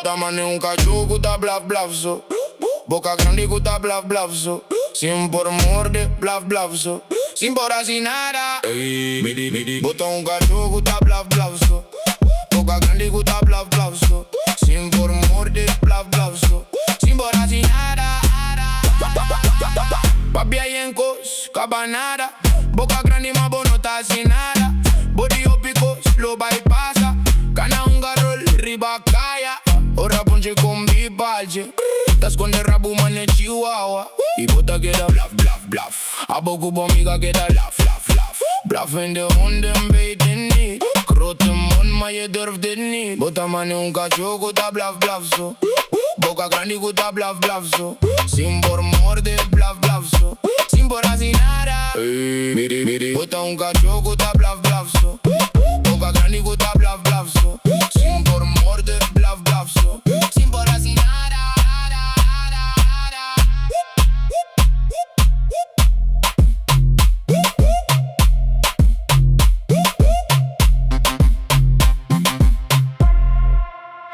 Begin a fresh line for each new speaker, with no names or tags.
Bota mano un cachorro que tá blaf blaf so. Boca grande que tá blaf blaf so. Sin por morde, blaf blaf so. Sin por así nada. Bota un cachorro que tá blaf blaf so. Boca grande que tá blaf blaf so. Sin por morde, blaf blaf so. Sin por así nada. Papi ahí en cos, cabanada. Boca grande ma bono tá sin nada. Body opicos, lo bypassa. Cana un garrol, riba kaya. Ora ponche con bibalje. Tas con el rabo mane chihuahua. Y bota queda blaf blaf blaf. A boku bomiga queda laf laf laf. Blaf in de honden weten niet. Grote mond maar je durft dit niet. Bota mane un cachorro ta blaf blaf so. Boca grande guta blaf blaf so. Sin por morde blaf blaf so. Sin por así nada. Bota un cachorro ta blaf blaf so. Boca grande guta blaf blaf so.